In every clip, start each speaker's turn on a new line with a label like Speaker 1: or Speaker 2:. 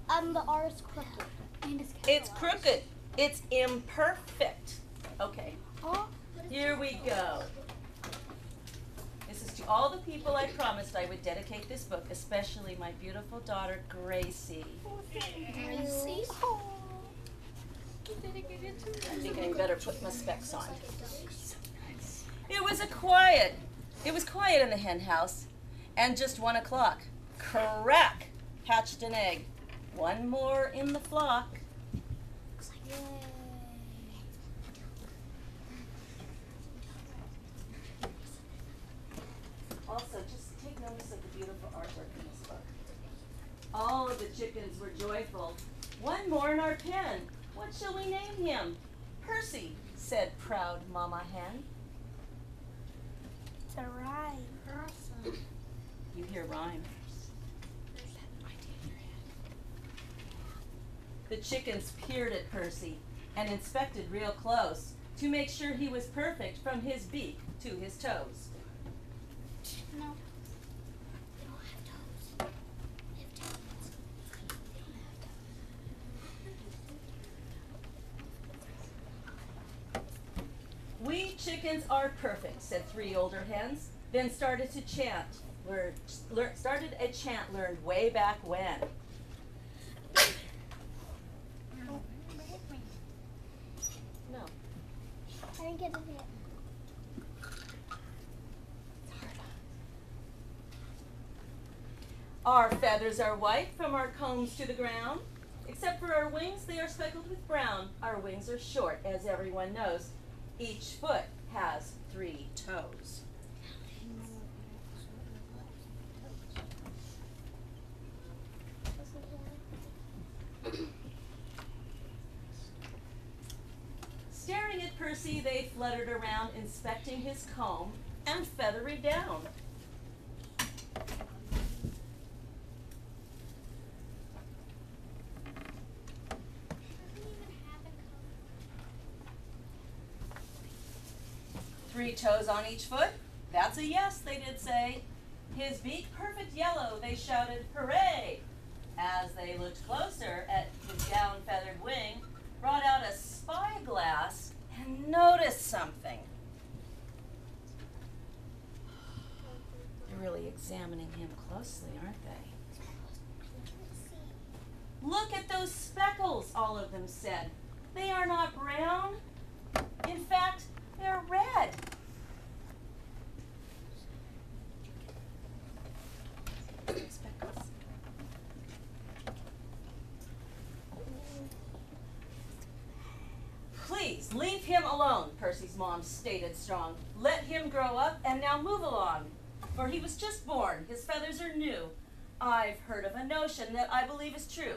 Speaker 1: The R is crooked. And
Speaker 2: It's crooked. It's imperfect. Okay. Here we go. This is to all the people I promised I would dedicate this book, especially my beautiful daughter, Gracie.
Speaker 1: Gracie?
Speaker 2: I think I better put my specs on. It was quiet in the hen house, and just 1 o'clock. Crack! Hatched an egg. One more in the flock. Also, just take notice of the beautiful artwork in this book. All of the chickens were joyful. One more in our pen. What shall we name him? Percy, said proud Mama Hen.
Speaker 1: It's a rhyme.
Speaker 2: You hear rhyme. The chickens peered at Percy and inspected real close to make sure he was perfect from his beak to his toes.
Speaker 1: No. They don't have toes. They have toes. They don't have toes.
Speaker 2: We chickens are perfect, said 3 older hens, then started to chant. Started a chant learned way back when. No.
Speaker 1: I didn't get it yet.
Speaker 2: Our feathers are white from our combs to the ground. Except for our wings, they are speckled with brown. Our wings are short, as everyone knows. Each foot has 3 toes. Staring at Percy, they fluttered around, inspecting his comb and feathery down. Three toes on each foot? That's a yes, they did say. His beak perfect yellow, they shouted, hooray! As they looked closer at his down-feathered wing, brought out a spyglass and noticed something. They're really examining him closely, aren't they? Look at those speckles, all of them said. They are not brown. In fact, they're red. Speckles. Please, leave him alone, Percy's mom stated strong. Let him grow up and now move along. For he was just born, his feathers are new. I've heard of a notion that I believe is true.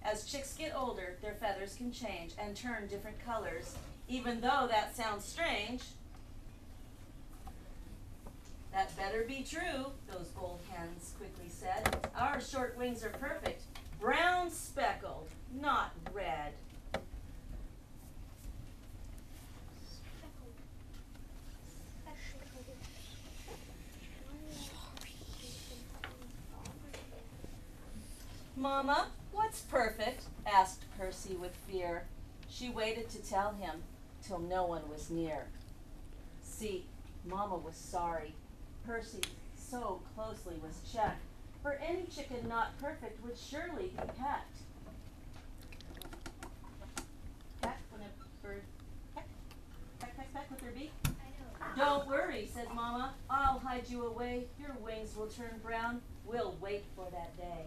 Speaker 2: As chicks get older, their feathers can change and turn different colors. Even though that sounds strange, that better be true, those old hens quickly said. Our short wings are perfect, brown speckled, not red. Mama, what's perfect? Asked Percy with fear. She waited to tell him till no one was near. See, Mama was sorry. Percy so closely was checked, for any chicken not perfect would surely be pecked. Peck when a bird peck, peck, peck, peck with their beak? Don't worry, said Mama. I'll hide you away. Your wings will turn brown. We'll wait for that day.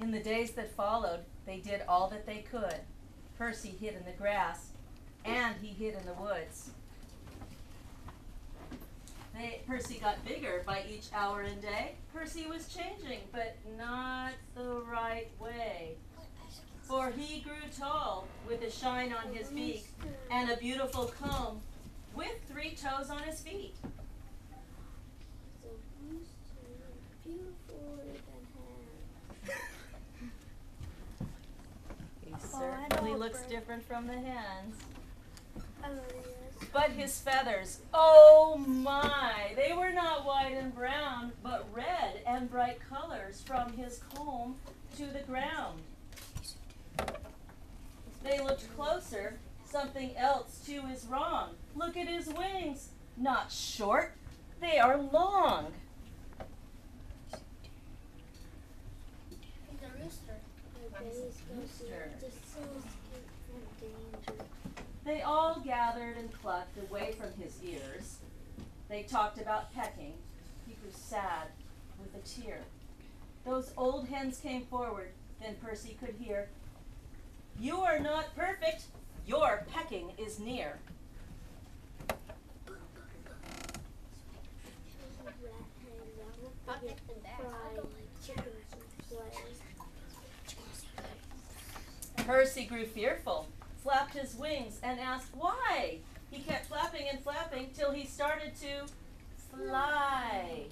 Speaker 2: In the days that followed, they did all that they could. Percy hid in the grass, and he hid in the woods. Percy got bigger by each hour and day. Percy was changing, but not the right way. For he grew tall, with a shine on his beak, and a beautiful comb, with 3 toes on his feet. closer.
Speaker 1: I know
Speaker 2: He
Speaker 1: a
Speaker 2: looks
Speaker 1: bird.
Speaker 2: different from the hens.
Speaker 1: I know it is.
Speaker 2: But his feathers, oh my, they were not white and brown, but red and bright colors from his comb to the ground. They looked closer. Something else too is wrong. Look at his wings. Not short, they are long.
Speaker 1: He's a rooster.
Speaker 2: Rooster.
Speaker 1: Just so escape from danger.
Speaker 2: They all gathered and clucked away from his ears. They talked about pecking. He grew sad with a tear. Those old hens came forward. Then Percy could hear, "You are not perfect. Your pecking is near." Percy grew fearful, flapped his wings, and asked why. He kept flapping and flapping till he started to fly.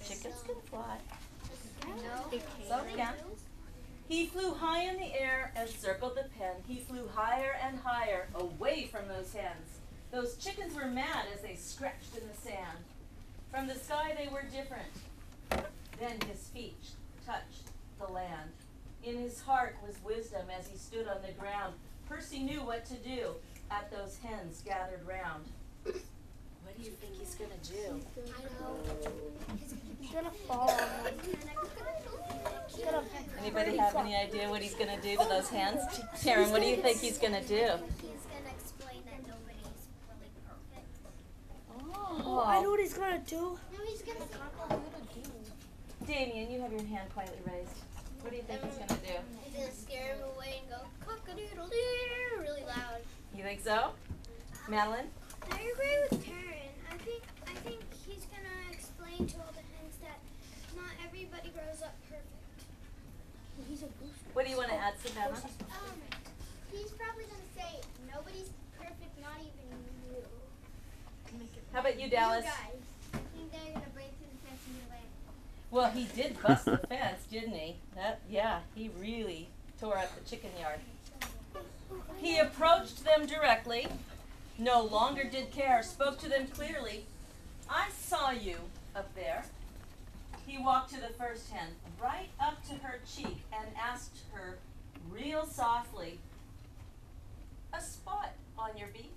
Speaker 2: Chickens can fly.
Speaker 1: No.
Speaker 2: Some can. He flew high in the air and circled the pen. He flew higher and higher away from those hens. Those chickens were mad as they scratched in the sand. From the sky they were different. Then his feet touched the land. In his heart was wisdom as he stood on the ground. Percy knew what to do at those hens gathered round. What do you think he's gonna do?
Speaker 1: I know. He's gonna fall. He's gonna.
Speaker 2: Anybody have any idea what he's gonna do to those hens? Taryn, what do you think he's gonna do?
Speaker 1: He's gonna explain that nobody's really perfect.
Speaker 2: Oh,
Speaker 3: I know what he's gonna do.
Speaker 1: No, he's gonna cock-a-doodle-doo.
Speaker 2: Damien, you have your hand quietly raised. What do you think he's gonna do?
Speaker 1: He's gonna scare him away and go cock-a-doodle-doo really loud.
Speaker 2: You think so? Madeline?
Speaker 4: I agree with Taryn. I think he's gonna explain to all the hens that not everybody grows up perfect.
Speaker 1: He's a booster.
Speaker 2: What do you want to add, Savannah?
Speaker 4: He's probably gonna say nobody's perfect, not even you.
Speaker 2: How about you, Dallas?
Speaker 4: You guys. I think they're gonna break through the fence in your way.
Speaker 2: Well, he did bust the fence, didn't he? Yeah, he really tore up the chicken yard. He approached them directly, no longer did care, spoke to them clearly. "I saw you up there." He walked to the first hen, right up to her cheek, and asked her real softly, "A spot on your beak?"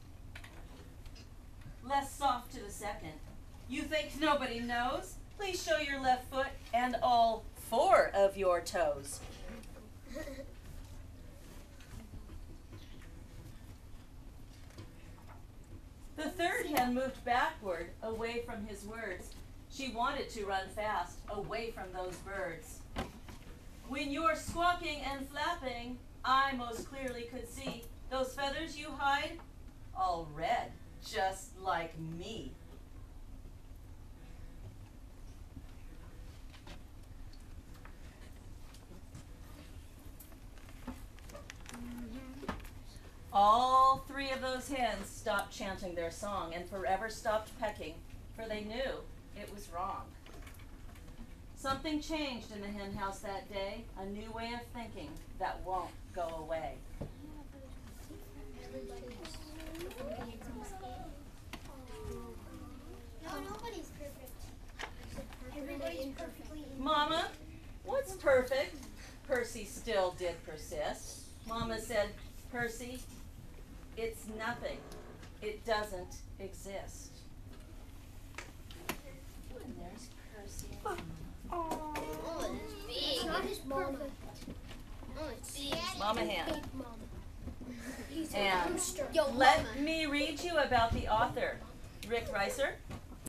Speaker 2: Less soft to the second. "You think nobody knows? Please show your left foot and all 4 of your toes." The third hen moved backward, away from his words. She wanted to run fast, away from those birds. "When you're squawking and flapping, I most clearly could see those feathers you hide, all red, just like me." All 3 of those hens stopped chanting their song and forever stopped pecking, for they knew it was wrong. Something changed in the hen house that day, a new way of thinking that won't go away.
Speaker 4: No, nobody's perfect. Everybody's perfectly.
Speaker 2: "Mama, what's perfect?" Percy still did persist. Mama said, "Percy, it's nothing. It doesn't exist." And there's Percy.
Speaker 1: Oh, it's big.
Speaker 4: It's not his mama.
Speaker 1: Oh, it's big.
Speaker 2: Mama hen.
Speaker 4: Big mama. He's
Speaker 2: And
Speaker 4: a rooster.
Speaker 1: Yo,
Speaker 2: let
Speaker 1: mama.
Speaker 2: me read you about the author. Rick Reiser